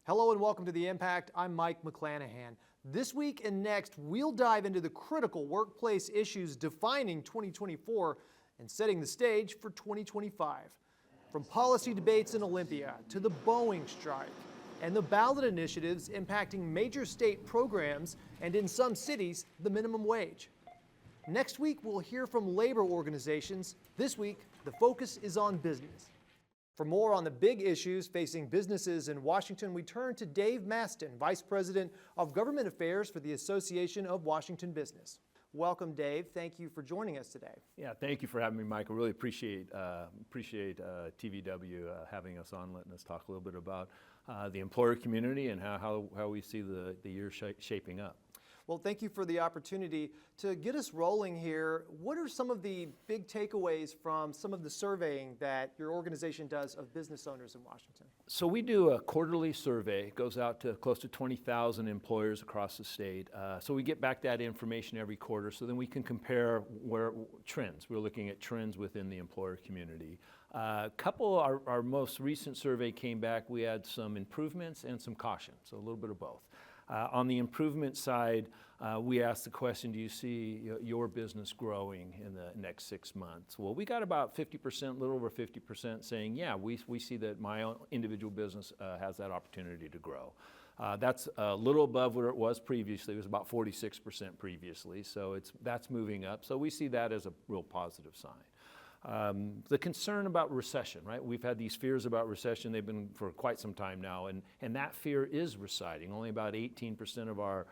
Hello and welcome to The Impact. I'm Mike McClanahan. This week and next, we'll dive into the critical workplace issues defining 2024 and setting the stage for 2025. From policy debates in Olympia to the Boeing strike and the ballot initiatives impacting major state programs and in some cities, the minimum wage. Next week, we'll hear from labor organizations. This week, the focus is on business. For more on the big issues facing businesses in Washington, we turn to Dave Mastin, Vice President of Government Affairs for the Association of Washington Business. Welcome, Dave. Thank you for joining us today. Yeah, thank you for having me, Mike. I really appreciate TVW having us on, letting us talk a little bit about the employer community and how we see the year shaping up. Well, thank you for the opportunity to get us rolling here. What are some of the big takeaways from some of the surveying that your organization does of business owners in Washington? So we do a quarterly survey. It goes out to close to 20,000 employers across the state. So we get back that information every quarter so then we can compare trends. We're looking at trends within the employer community. Our most recent survey came back, we had some improvements and some caution, so a little bit of both. On the improvement side, we asked the question, do you see your business growing in the next 6 months? Well, we got about 50%, a little over 50% saying, yeah, we see that my own individual business has that opportunity to grow. That's a little above where it was previously. It was about 46% previously, so that's moving up. So we see that as a real positive sign. The concern about recession, right? We've had these fears about recession. They've been for quite some time now, and that fear is receding. Only about 18% of our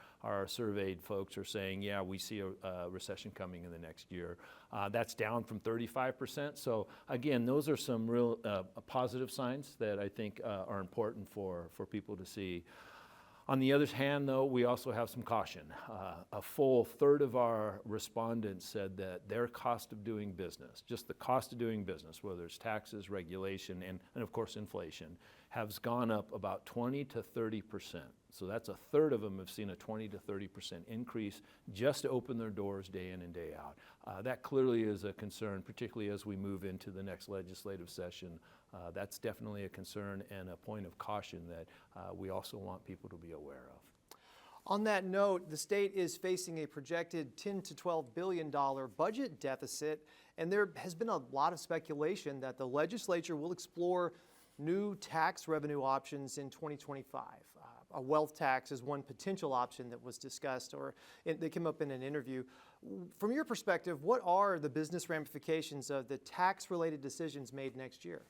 surveyed folks are saying, yeah, we see a recession coming in the next year. That's down from 35%. So again, those are some real positive signs that I think are important for people to see. On the other hand, though, we also have some caution. A full third of our respondents said that their cost of doing business, just the cost of doing business, whether it's taxes, regulation, and of course inflation, has gone up about 20 to 30%. So that's a third of them have seen a 20 to 30% increase just to open their doors day in and day out. That clearly is a concern, particularly as we move into the next legislative session. That's definitely a concern and a point of caution that we also want people to be aware of. On that note, the state is facing a projected $10 to $12 billion budget deficit, and there has been a lot of speculation that the legislature will explore new tax revenue options in 2025. A wealth tax is one potential option that was discussed, or that came up in an interview. From your perspective, what are the business ramifications of the tax-related decisions made next year?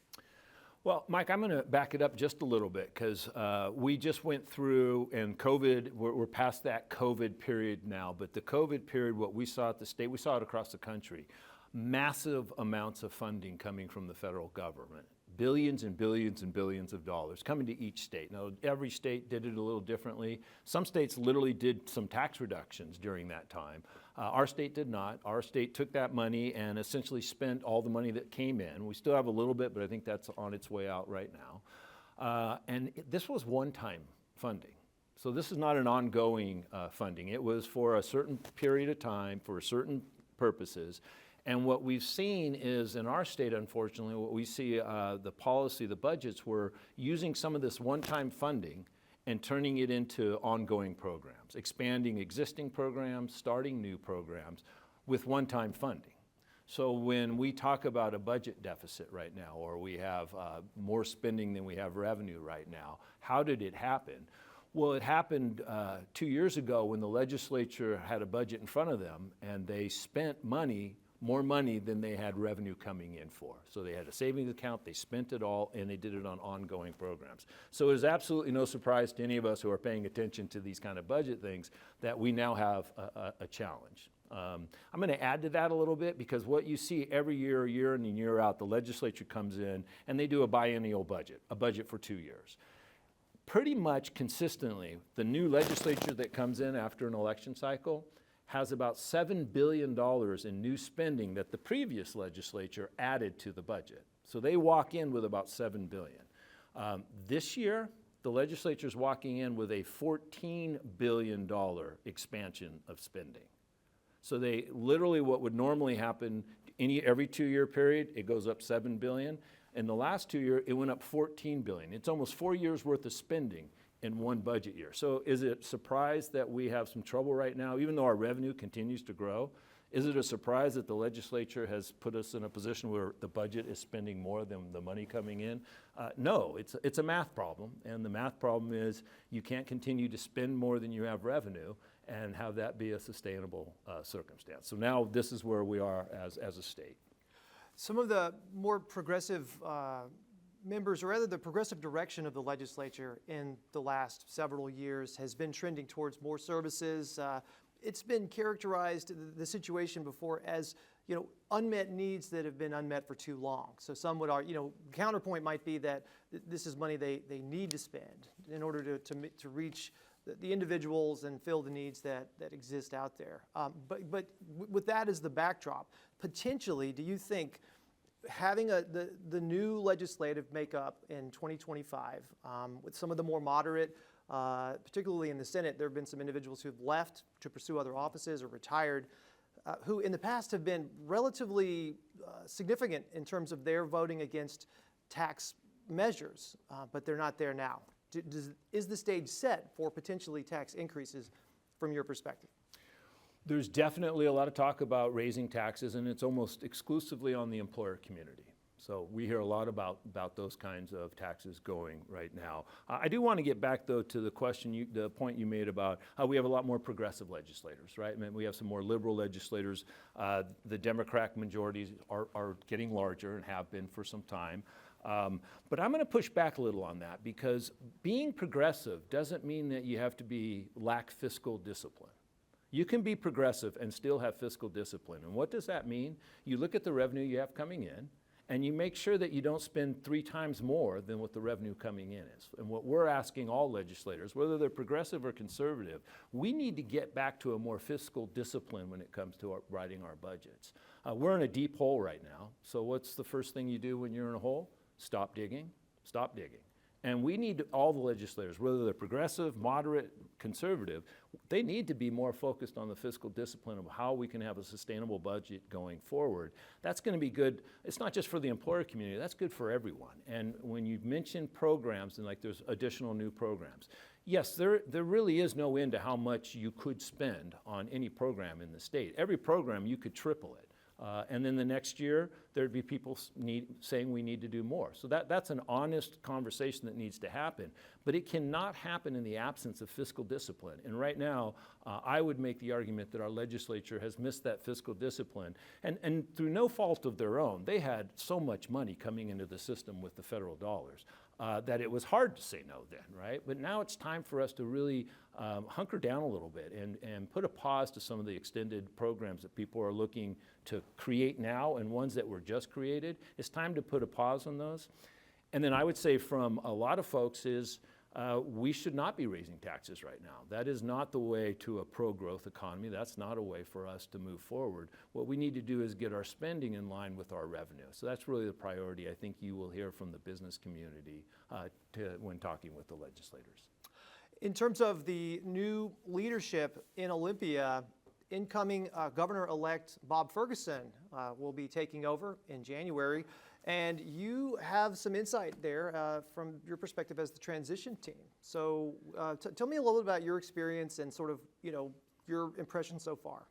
Well, Mike, I'm going to back it up just a little bit because we just went through, and COVID, we're past that COVID period now, but the COVID period, what we saw at the state, we saw it across the country, massive amounts of funding coming from the federal government. Billions and billions and billions of dollars coming to each state. Now, every state did it a little differently. Some states literally did some tax reductions during that time. Our state did not. Our state took that money and essentially spent all the money that came in. We still have a little bit, but I think that's on its way out right now. This was one-time funding. So this is not an ongoing funding. It was for a certain period of time, for certain purposes. And what we've seen is in our state, unfortunately, what we see the policy, the budgets were using some of this one-time funding and turning it into ongoing programs, expanding existing programs, starting new programs with one-time funding. So when we talk about a budget deficit right now, or we have more spending than we have revenue right now, how did it happen? Well, it happened 2 years ago when the legislature had a budget in front of them and they spent more money than they had revenue coming in for. So they had a savings account, they spent it all, and they did it on ongoing programs. So it is absolutely no surprise to any of us who are paying attention to these kind of budget things that we now have a challenge. I'm going to add to that a little bit because what you see every year in and year out, the legislature comes in and they do a biennial budget, a budget for 2 years. Pretty much consistently, the new legislature that comes in after an election cycle has about $7 billion in new spending that the previous legislature added to the budget. So they walk in with about $7 billion. This year, the legislature is walking in with a $14 billion expansion of spending. So they literally, what would normally happen every 2-year period, it goes up $7 billion. In the last 2 years, it went up $14 billion. It's almost 4 years worth of spending in one budget year. So is it a surprise that we have some trouble right now, even though our revenue continues to grow? Is it a surprise that the legislature has put us in a position where the budget is spending more than the money coming in? No, it's a math problem, and the math problem is you can't continue to spend more than you have revenue and have that be a sustainable circumstance. So now this is where we are as a state. Some of the more progressive members, or rather the progressive direction of the legislature in the last several years has been trending towards more services. It's been characterized, the situation before, as unmet needs that have been unmet for too long. So some would argue, counterpoint might be that this is money they need to spend in order to reach the individuals and fill the needs that exist out there. But with that as the backdrop, potentially, do you think having the new legislative makeup in 2025 with some of the more moderate, particularly in the Senate, there have been some individuals who've left to pursue other offices or retired, who in the past have been relatively significant in terms of their voting against tax measures, but they're not there now. Is the stage set for potentially tax increases from your perspective? There's definitely a lot of talk about raising taxes, and it's almost exclusively on the employer community. So we hear a lot about those kinds of taxes going right now. I do want to get back, though, to the point you made about how we have a lot more progressive legislators, right? I mean, we have some more liberal legislators. The Democratic majorities are getting larger and have been for some time. But I'm going to push back a little on that, because being progressive doesn't mean that you have to lack fiscal discipline. You can be progressive and still have fiscal discipline. And what does that mean? You look at the revenue you have coming in, and you make sure that you don't spend 3 times more than what the revenue coming in is. And what we're asking all legislators, whether they're progressive or conservative, we need to get back to a more fiscal discipline when it comes to writing our budgets. We're in a deep hole right now. So what's the first thing you do when you're in a hole? Stop digging, stop digging. And we need all the legislators, whether they're progressive, moderate, conservative, they need to be more focused on the fiscal discipline of how we can have a sustainable budget going forward. That's going to be good. It's not just for the employer community, that's good for everyone. And when you mention programs, and like there's additional new programs, yes, there really is no end to how much you could spend on any program in the state. Every program, you could triple it. And then the next year, there'd be people saying we need to do more. So that's an honest conversation that needs to happen. But it cannot happen in the absence of fiscal discipline. And right now, I would make the argument that our legislature has missed that fiscal discipline. And through no fault of their own, they had so much money coming into the system with the federal dollars that it was hard to say no then, right? But now it's time for us to really hunker down a little bit and put a pause to some of the extended programs that people are looking to create now and ones that were just created. It's time to put a pause on those. And then I would say from a lot of folks is we should not be raising taxes right now. That is not the way to a pro-growth economy. That's not a way for us to move forward. What we need to do is get our spending in line with our revenue. So that's really the priority I think you will hear from the business community when talking with the legislators. In terms of the new leadership in Olympia, incoming Governor-elect Bob Ferguson will be taking over in January. And you have some insight there from your perspective as the transition team. So tell me a little bit about your experience and sort of, your impression so far.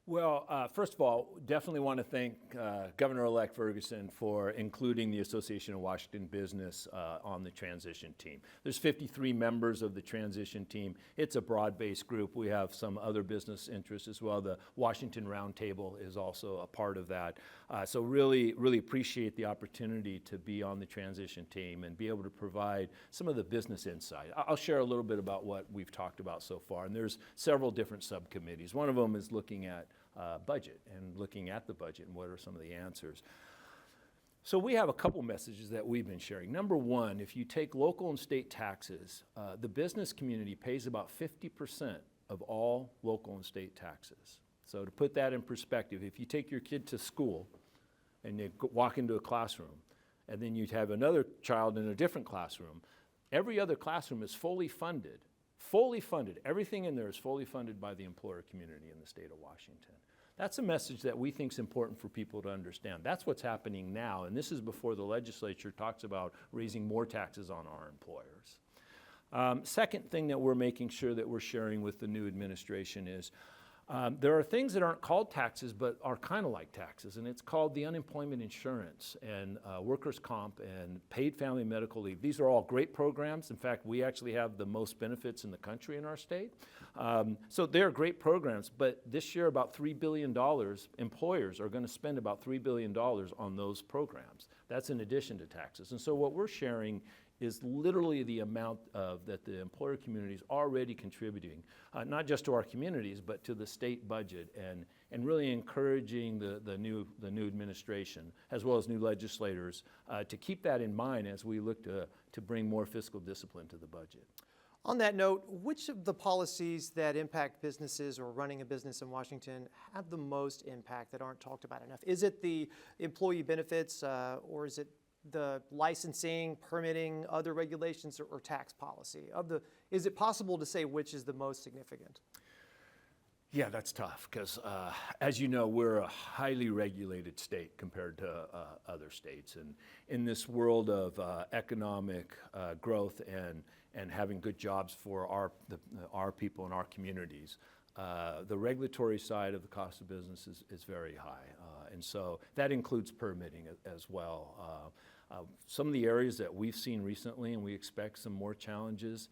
Well, first of all, definitely want to thank Governor-elect Ferguson for including the Association of Washington Business on the transition team. There's 53 members of the transition team. It's a broad-based group. We have some other business interests as well. The Washington Roundtable is also a part of that. So really, really appreciate the opportunity to be on the transition team and be able to provide some of the business insight. I'll share a little bit about what we've talked about so far. And there's several different subcommittees. One of them is looking at budget and looking at the budget and what are some of the answers. So we have a couple messages that we've been sharing. Number one, if you take local and state taxes, the business community pays about 50% of all local and state taxes. So to put that in perspective, if you take your kid to school and you walk into a classroom and then you have another child in a different classroom, every other classroom is fully funded. Fully funded. Everything in there is fully funded by the employer community in the state of Washington. That's a message that we think is important for people to understand. That's what's happening now, and this is before the legislature talks about raising more taxes on our employers. Second thing that we're making sure that we're sharing with the new administration is there are things that aren't called taxes but are kind of like taxes, and it's called the unemployment insurance and workers' comp and paid family medical leave. These are all great programs. In fact, we actually have the most benefits in the country in our state. So they're great programs, but this year about $3 billion, employers are going to spend about $3 billion on those programs. That's in addition to taxes. And so what we're sharing is literally the amount that the employer community is already contributing, not just to our communities, but to the state budget, and really encouraging the new administration, as well as new legislators, to keep that in mind as we look to bring more fiscal discipline to the budget. On that note, which of the policies that impact businesses or running a business in Washington have the most impact that aren't talked about enough? Is it the employee benefits, or is it the licensing, permitting, other regulations, or tax policy? Is it possible to say which is the most significant? Yeah, that's tough because, as you know, we're a highly regulated state compared to other states. And in this world of economic growth and having good jobs for our people and our communities, the regulatory side of the cost of business is very high. And so that includes permitting as well. Some of the areas that we've seen recently, and we expect some more challenges,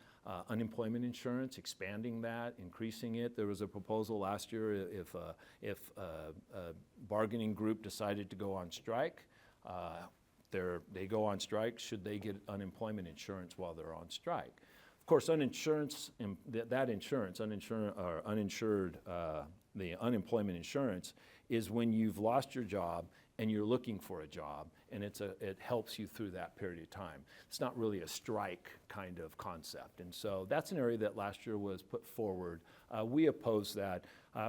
unemployment insurance, expanding that, increasing it. There was a proposal last year if a bargaining group decided to go on strike, they go on strike, should they get unemployment insurance while they're on strike? Of course, the unemployment insurance is when you've lost your job and you're looking for a job, and it helps you through that period of time. It's not really a strike kind of concept. And so that's an area that last year was put forward. We oppose that,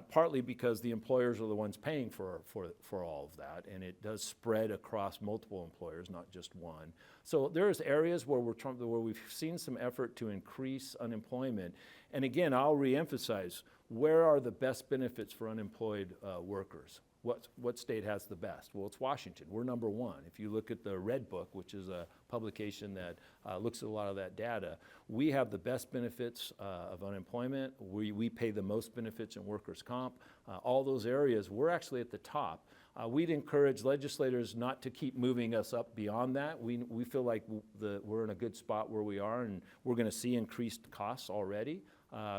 partly because the employers are the ones paying for all of that, and it does spread across multiple employers, not just one. So there's areas where we've seen some effort to increase unemployment. And again, I'll reemphasize, where are the best benefits for unemployed workers? What state has the best? Well, it's Washington. We're number one. If you look at the Red Book, which is a publication that looks at a lot of that data, we have the best benefits of unemployment. We pay the most benefits in workers' comp. All those areas, we're actually at the top. We'd encourage legislators not to keep moving us up beyond that. We feel like we're in a good spot where we are, and we're going to see increased costs already.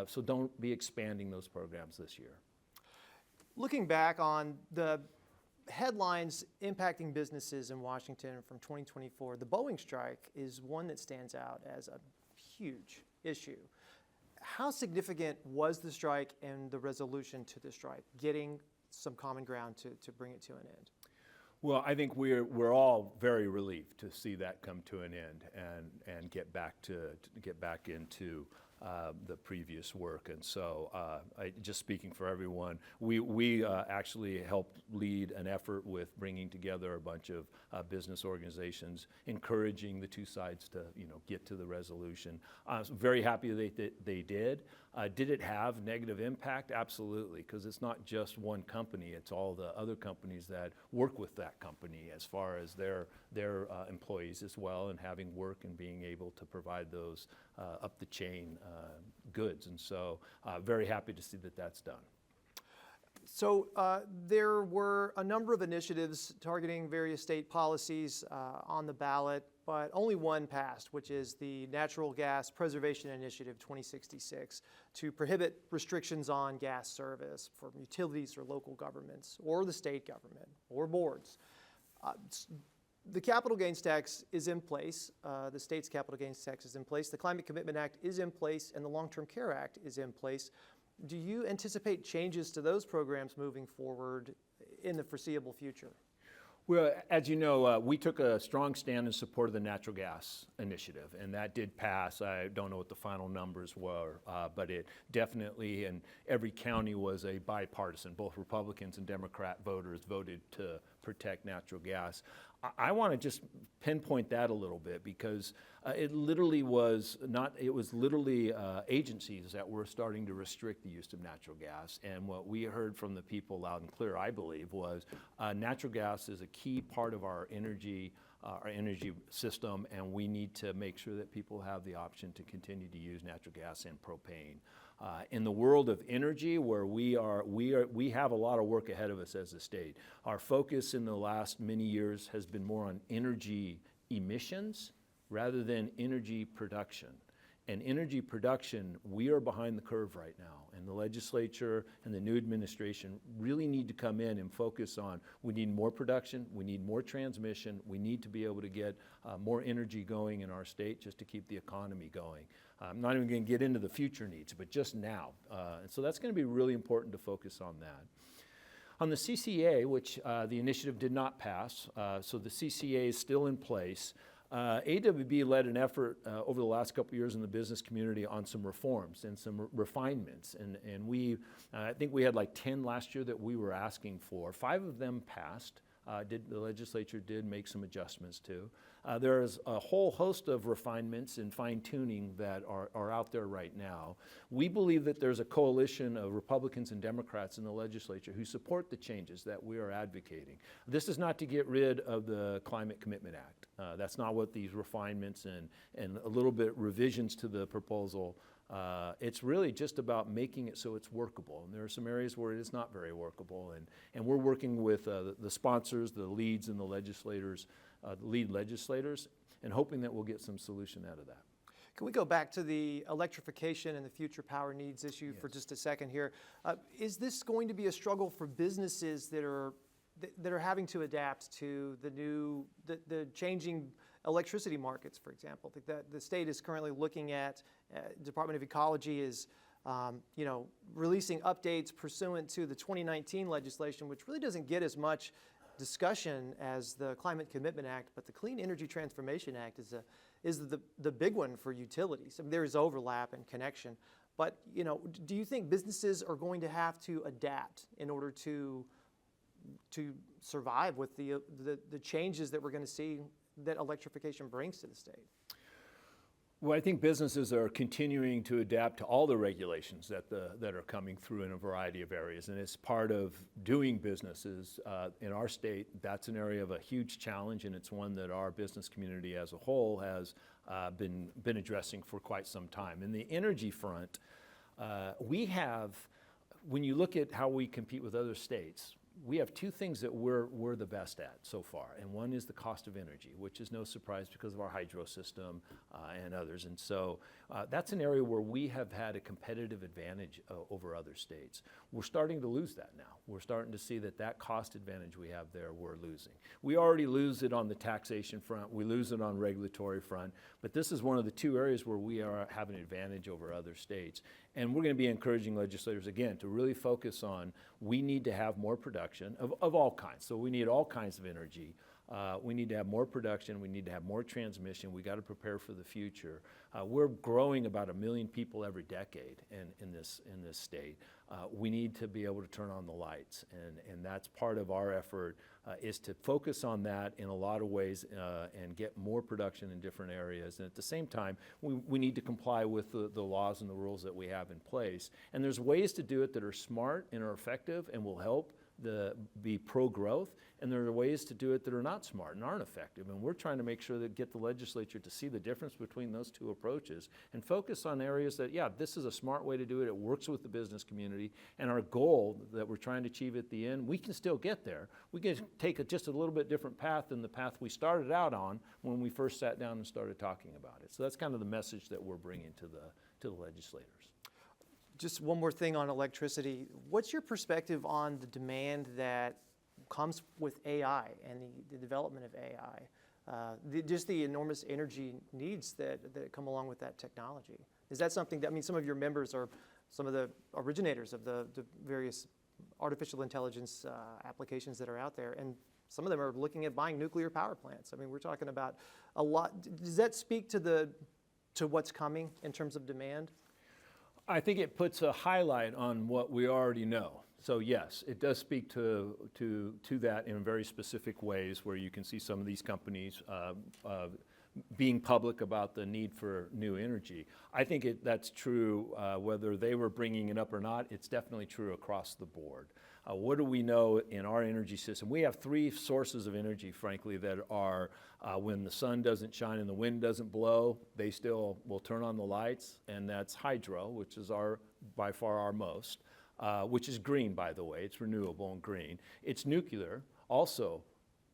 So don't be expanding those programs this year. Looking back on the headlines impacting businesses in Washington from 2024, the Boeing strike is one that stands out as a huge issue. How significant was the strike and the resolution to the strike, getting some common ground to bring it to an end? Well, I think we're all very relieved to see that come to an end and get back into the previous work. And so just speaking for everyone, we actually helped lead an effort with bringing together a bunch of business organizations, encouraging the two sides to get to the resolution. I was very happy that they did. Did it have negative impact? Absolutely, because it's not just one company, it's all the other companies that work with that company as far as their employees as well, and having work and being able to provide those up the chain goods. And so very happy to see that that's done. So there were a number of initiatives targeting various state policies on the ballot, but only one passed, which is the Natural Gas Preservation Initiative 2066, to prohibit restrictions on gas service for utilities or local governments or the state government or boards. The capital gains tax is in place. The state's capital gains tax is in place. The Climate Commitment Act is in place, and the Long-Term Care Act is in place. Do you anticipate changes to those programs moving forward in the foreseeable future? Well, as you know, we took a strong stand in support of the natural gas initiative, and that did pass. I don't know what the final numbers were, but it definitely, in every county, was a bipartisan. Both Republicans and Democrat voters voted to protect natural gas. I want to just pinpoint that a little bit, because it was literally agencies that were starting to restrict the use of natural gas. And what we heard from the people loud and clear, I believe, was natural gas is a key part of our energy our energy system, and we need to make sure that people have the option to continue to use natural gas and propane. In the world of energy, where we have a lot of work ahead of us as a state. Our focus in the last many years has been more on energy emissions rather than energy production. And energy production, we are behind the curve right now. And the legislature and the new administration really need to come in and focus on, we need more production, we need more transmission, we need to be able to get more energy going in our state just to keep the economy going. I'm not even going to get into the future needs, but just now. And so that's going to be really important to focus on that. On the CCA, which the initiative did not pass, so the CCA is still in place. AWB led an effort over the last couple of years in the business community on some reforms and some refinements. And we, I think we had like 10 last year that we were asking for. 5 of them passed. The legislature did make some adjustments to. There is a whole host of refinements and fine-tuning that are out there right now. We believe that there's a coalition of Republicans and Democrats in the legislature who support the changes that we are advocating. This is not to get rid of the Climate Commitment Act. That's not what these refinements and a little bit revisions to the proposal. It's really just about making it so it's workable. And there are some areas where it is not very workable. And we're working with the sponsors, the leads, and the legislators, the lead legislators, and hoping that we'll get some solution out of that. Can we go back to the electrification and the future power needs issue for just a second here? Is this going to be a struggle for businesses that are having to adapt to the changing electricity markets, for example? The state is currently looking at, Department of Ecology is releasing updates pursuant to the 2019 legislation, which really doesn't get as much discussion as the Climate Commitment Act, but the Clean Energy Transformation Act is the big one for utilities. I mean, there is overlap and connection, but do you think businesses are going to have to adapt in order to survive with the changes that we're going to see that electrification brings to the state? Well, I think businesses are continuing to adapt to all the regulations that are coming through in a variety of areas, and it's part of doing businesses in our state. That's an area of a huge challenge, and it's one that our business community as a whole has been addressing for quite some time. In the energy front, we have, when you look at how we compete with other states, we have 2 things that we're the best at so far, and one is the cost of energy, which is no surprise because of our hydro system and others. And so that's an area where we have had a competitive advantage over other states. We're starting to lose that now. We're starting to see that cost advantage we have there, we're losing. We already lose it on the taxation front, we lose it on regulatory front, but this is one of the 2 areas where we have an advantage over other states. And we're going to be encouraging legislators, again, to really focus on, we need to have more production of all kinds. So we need all kinds of energy. We need to have more production. We need to have more transmission. We got to prepare for the future. We're growing about 1 million people every decade in this state. We need to be able to turn on the lights, and that's part of our effort, is to focus on that in a lot of ways and get more production in different areas. And at the same time, we need to comply with the laws and the rules that we have in place. And there's ways to do it that are smart and are effective and will help be pro-growth, and there are ways to do it that are not smart and aren't effective. And we're trying to make sure that get the legislature to see the difference between those 2 approaches and focus on areas that, this is a smart way to do it. It works with the business community, and our goal that we're trying to achieve at the end, we can still get there. We can take just a little bit different path than the path we started out on when we first sat down and started talking about it. So that's kind of the message that we're bringing to the legislators. Just one more thing on electricity. What's your perspective on the demand that comes with AI and the development of AI? Just the enormous energy needs that come along with that technology. Is that something that, some of your members are some of the originators of the various artificial intelligence applications that are out there, and some of them are looking at buying nuclear power plants. We're talking about a lot. Does that speak to what's coming in terms of demand? I think it puts a highlight on what we already know. So yes, it does speak to that in very specific ways, where you can see some of these companies being public about the need for new energy. I think that's true whether they were bringing it up or not. It's definitely true across the board. What do we know in our energy system? We have three sources of energy, frankly, that are when the sun doesn't shine and the wind doesn't blow, they still will turn on the lights, and that's hydro, which is by far our most, which is green, by the way. It's renewable and green. It's nuclear, also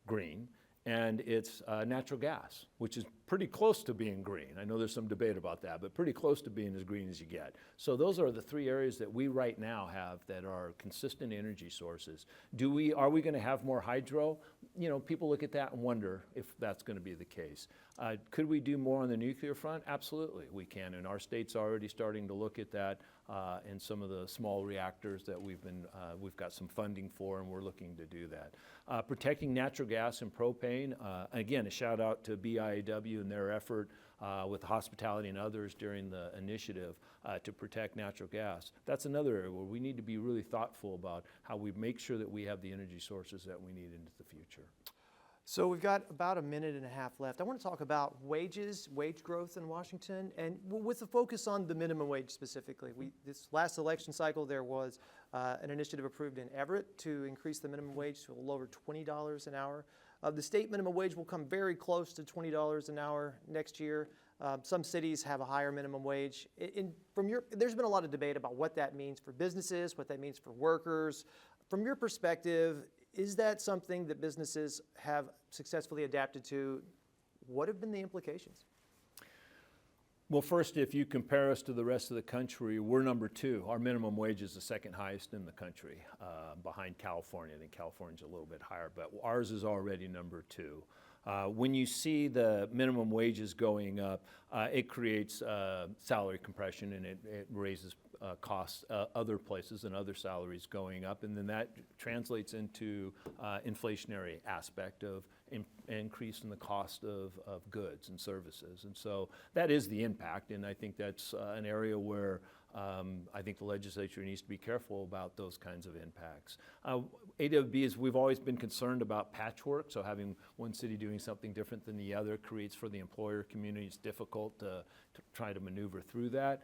green, and it's natural gas, which is pretty close to being green. I know there's some debate about that, but pretty close to being as green as you get. So those are the three areas that we right now have that are consistent energy sources. Are we going to have more hydro? You know, people look at that and wonder if that's going to be the case. Could we do more on the nuclear front? Absolutely, we can, and our state's already starting to look at that in some of the small reactors that we've got some funding for, and we're looking to do that. Protecting natural gas and propane, again, a shout out to BIAW and their effort with hospitality and others during the initiative to protect natural gas. That's another area where we need to be really thoughtful about how we make sure that we have the energy sources that we need into the future. So we've got about a minute and a half left. I want to talk about wages, wage growth in Washington, and with a focus on the minimum wage specifically. This last election cycle, there was an initiative approved in Everett to increase the minimum wage to a little over $20 an hour. The state minimum wage will come very close to $20 an hour next year. Some cities have a higher minimum wage. There's been a lot of debate about what that means for businesses, what that means for workers. From your perspective, is that something that businesses have successfully adapted to? What have been the implications? Well, first, if you compare us to the rest of the country, we're number 2. Our minimum wage is the second highest in the country, behind California. I think California's a little bit higher, but ours is already number 2. When you see the minimum wages going up, it creates salary compression, and it raises costs other places and other salaries going up, and then that translates into inflationary aspect of increase in the cost of goods and services. And so that is the impact, and I think that's an area where I think the legislature needs to be careful about those kinds of impacts. AWB is, we've always been concerned about patchwork, so having one city doing something different than the other creates for the employer community, it's difficult to try to maneuver through that.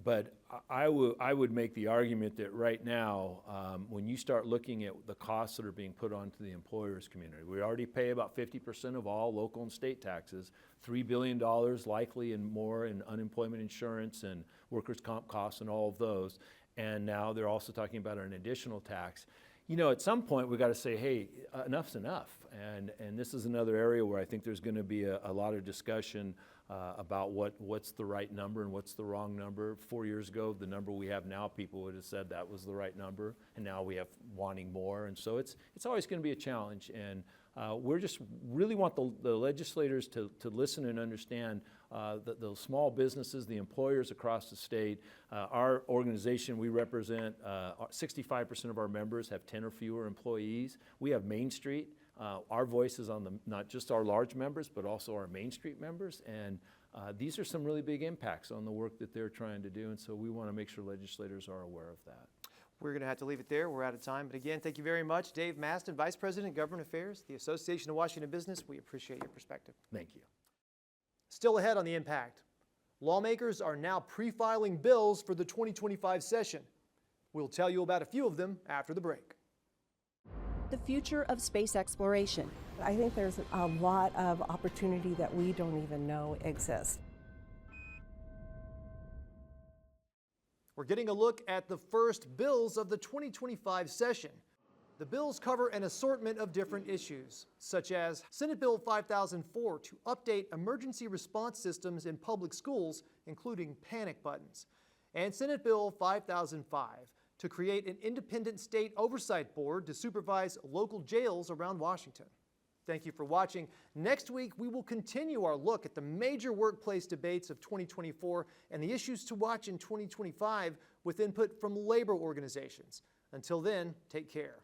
But I would make the argument that right now, when you start looking at the costs that are being put onto the employers community, we already pay about 50% of all local and state taxes, $3 billion likely and more in unemployment insurance and workers' comp costs and all of those. And now they're also talking about an additional tax. You know, at some point we've got to say, hey, enough's enough. And this is another area where I think there's going to be a lot of discussion about what's the right number and what's the wrong number. 4 years ago, the number we have now, people would have said that was the right number, and now we have wanting more. And so it's always going to be a challenge, and we're just really want the legislators to listen and understand the small businesses, the employers across the state. Our organization, we represent 65% of our members have 10 or fewer employees. We have Main Street. Our voice is on not just our large members, but also our Main Street members. And these are some really big impacts on the work that they're trying to do. And so we want to make sure legislators are aware of that. We're going to have to leave it there. We're out of time. But again, thank you very much. Dave Mastin, Vice President, Government Affairs, the Association of Washington Business. We appreciate your perspective. Thank you. Still ahead on the impact. Lawmakers are now pre-filing bills for the 2025 session. We'll tell you about a few of them after the break. The future of space exploration. I think there's a lot of opportunity that we don't even know exists. We're getting a look at the first bills of the 2025 session. The bills cover an assortment of different issues, such as Senate Bill 5004 to update emergency response systems in public schools, including panic buttons, and Senate Bill 5005 to create an independent state oversight board to supervise local jails around Washington. Thank you for watching. Next week, we will continue our look at the major workplace debates of 2024 and the issues to watch in 2025 with input from labor organizations. Until then, take care.